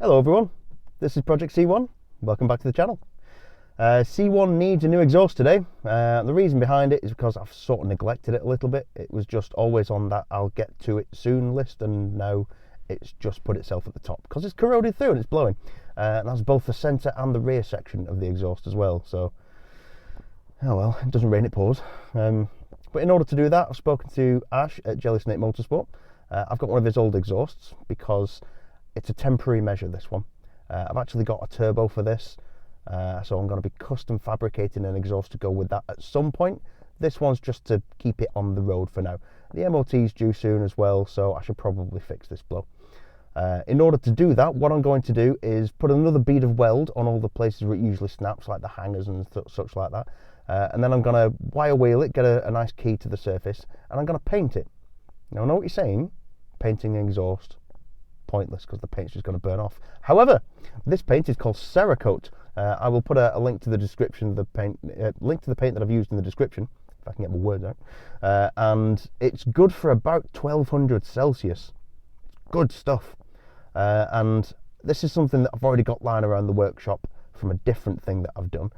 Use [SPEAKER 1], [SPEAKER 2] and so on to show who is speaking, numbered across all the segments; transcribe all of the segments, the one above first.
[SPEAKER 1] Hello everyone, this is Project C1. Welcome back to the channel. C1 needs a new exhaust today. The reason behind it is because I've sort of neglected it a little bit. It was just always on that I'll get to it soon list, and now it's just put itself at the top because it's corroded through and it's blowing. And that's both the centre and the rear section of the exhaust as well. So, oh well, it doesn't rain, it pours. But in order to do that, I've spoken to Ash at Jelly Snake Motorsport. I've got one of his old exhausts because it's a temporary measure, this one. I've actually got a turbo for this, so I'm going to be custom fabricating an exhaust to go with that at some point. This one's just to keep it on the road for now. The MOT's due soon as well, so I should probably fix this blow. In order to do that, what I'm going to do is put another bead of weld on all the places where it usually snaps, like the hangers and such like that. And then I'm going to wire wheel it, get a nice key to the surface, and I'm going to paint it. Now I know what you're saying, painting an exhaust, pointless because the paint's just going to burn off. However, this paint is called Cerakote. I will put a link to the description of the paint, link to the paint that I've used in the description, if I can get my words out. And it's good for about 1200 Celsius. It's good stuff. And this is something that I've already got lying around the workshop from a different thing that I've done.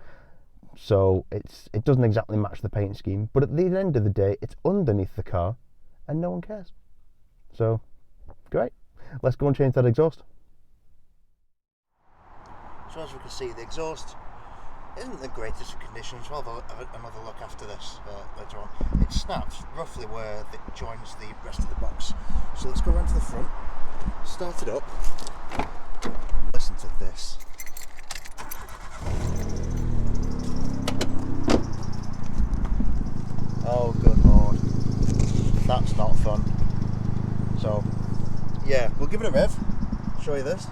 [SPEAKER 1] So it doesn't exactly match the paint scheme, but at the end of the day, it's underneath the car and no one cares. So, great. Let's go and change that exhaust. So as we can see, the exhaust isn't the greatest of conditions. We'll have another look after this later on. It snaps roughly where it joins the rest of the box. So let's go around to the front, start it up, and listen to this. Oh good lord, that's not fun. So yeah, we'll give it a rev, show you this.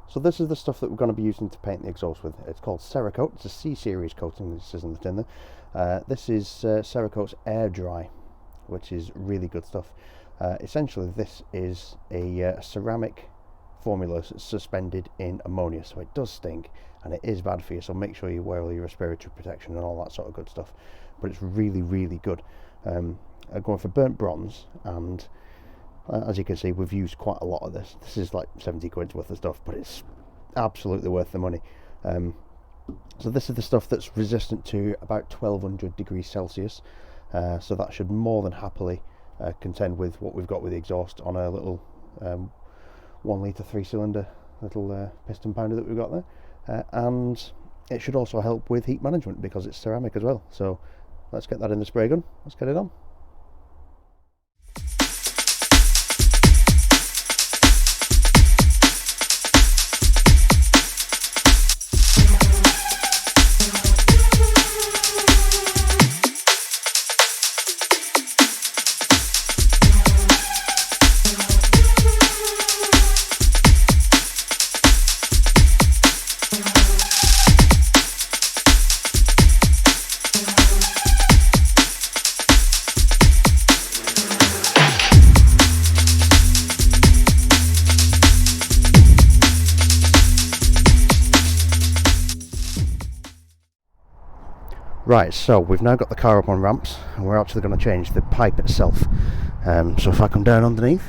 [SPEAKER 1] So this is the stuff that we're going to be using to paint the exhaust with. It's called Cerakote. It's a C-series coating, this isn't the tin there. This is Cerakote's Air Dry, which is really good stuff. Essentially this is a ceramic formula suspended in ammonia, so it does stink, and it is bad for you, so make sure you wear all your respiratory protection and all that sort of good stuff. But it's really, really good. I'm going for burnt bronze, and as you can see, we've used quite a lot of this. This is like 70 quid's worth of stuff, but it's absolutely worth the money. So this is the stuff that's resistant to about 1200 degrees Celsius, so that should more than happily contend with what we've got with the exhaust on a little 1 litre 3-cylinder little piston pounder that we've got there, and it should also help with heat management because it's ceramic as well. So let's get that in the spray gun, let's get it on. Right, so we've now got the car up on ramps, and we're actually going to change the pipe itself. So if I come down underneath,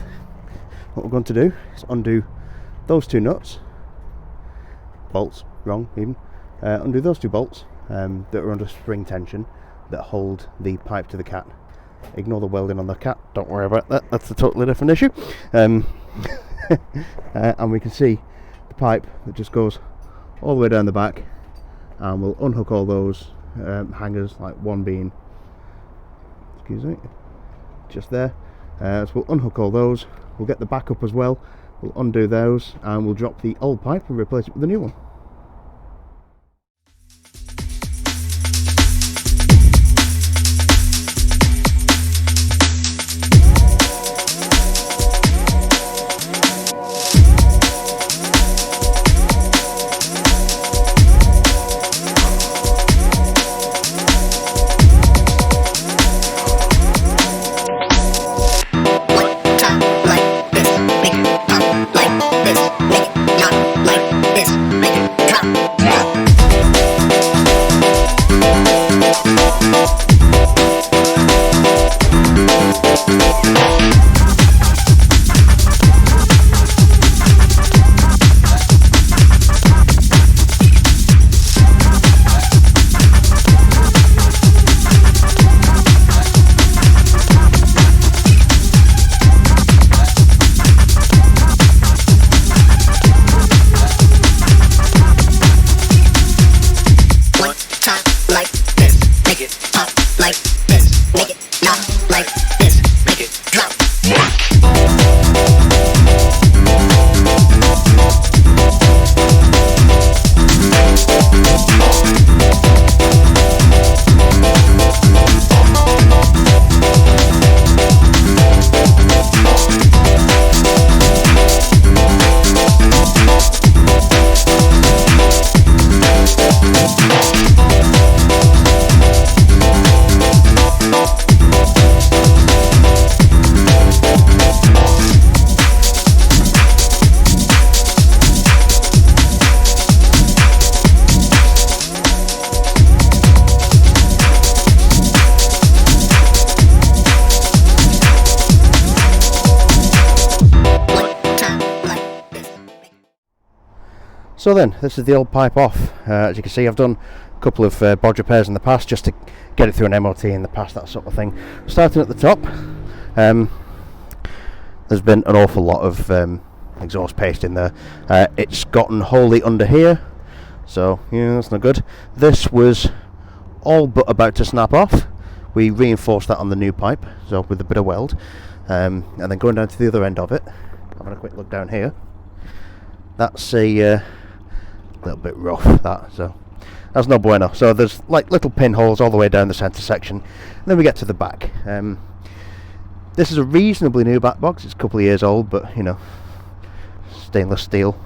[SPEAKER 1] what we're going to do is undo those two nuts, bolts, wrong even, undo those two bolts that are under spring tension that hold the pipe to the cat. Ignore the welding on the cat, don't worry about that, that's a totally different issue. And we can see the pipe that just goes all the way down the back, and we'll unhook all those hangers, like one being, excuse me, just there. So we'll unhook all those, we'll get the back up as well, we'll undo those, and we'll drop the old pipe and replace it with the new one. So then, this is the old pipe off. As you can see, I've done a couple of bodge repairs in the past just to get it through an MOT in the past, that sort of thing. Starting at the top, there's been an awful lot of exhaust paste in there. It's gotten wholly under here, so yeah, that's not good. This was all but about to snap off. We reinforced that on the new pipe, so with a bit of weld, and then going down to the other end of it, having a quick look down here, that's a little bit rough, that, so that's no bueno. So there's like little pinholes all the way down the centre section, and then we get to the back. This is a reasonably new back box, it's a couple of years old, but you know, stainless steel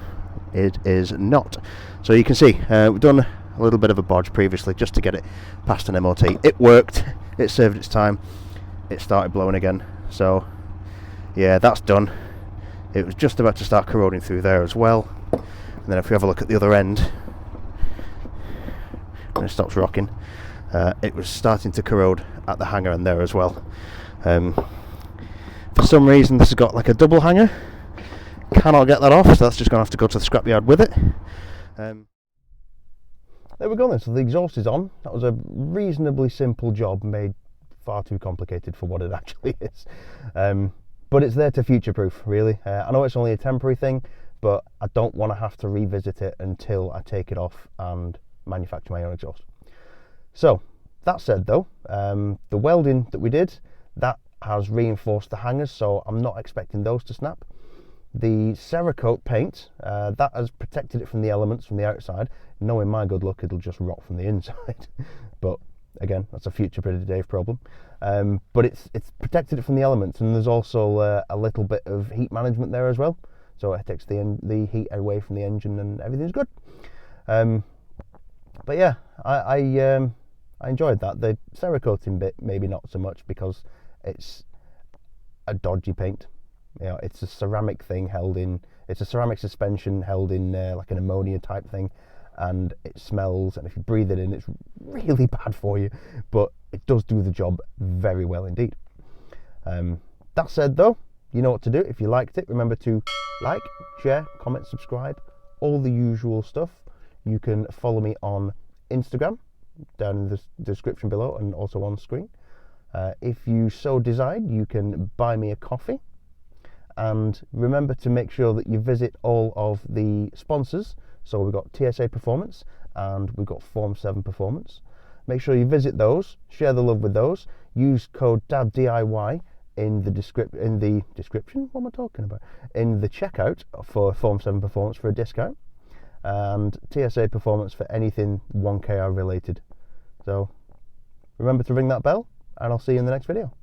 [SPEAKER 1] it is not. So you can see we've done a little bit of a bodge previously just to get it past an MOT. It worked, it served its time, it started blowing again, so yeah, that's done. It was just about to start corroding through there as well. And then if we have a look at the other end, and it stops rocking. It was starting to corrode at the hanger end there as well. For some reason this has got like a double hanger, cannot get that off, so that's just going to have to go to the scrapyard with it. There we go then, so the exhaust is on. That was a reasonably simple job, made far too complicated for what it actually is. But it's there to future-proof, really. I know it's only a temporary thing, but I don't want to have to revisit it until I take it off and manufacture my own exhaust. So, that said though, the welding that we did, that has reinforced the hangers, so I'm not expecting those to snap. The Cerakote paint, that has protected it from the elements from the outside. Knowing my good luck, it'll just rot from the inside. But again, that's a future Pretty Dave problem. But it's protected it from the elements, and there's also a little bit of heat management there as well. So it takes the heat away from the engine, and everything's good. But yeah, I enjoyed that. The Cerakoting bit, maybe not so much, because it's a dodgy paint. You know, it's a ceramic thing held in, it's a ceramic suspension held in like an ammonia type thing, and it smells, and if you breathe it in, it's really bad for you, but it does do the job very well indeed. That said though, you know what to do. If you liked it, remember to like, share, comment, subscribe, all the usual stuff. You can follow me on Instagram, down in the description below, and also on screen. If you so decide, you can buy me a coffee. And remember to make sure that you visit all of the sponsors. So we've got TSA Performance and we've got Form 7 Performance. Make sure you visit those, share the love with those. Use code DADDIY in the description. What am I talking about? In the checkout for Form 7 Performance for a discount, and TSA Performance for anything 1KR related. So remember to ring that bell, and I'll see you in the next video.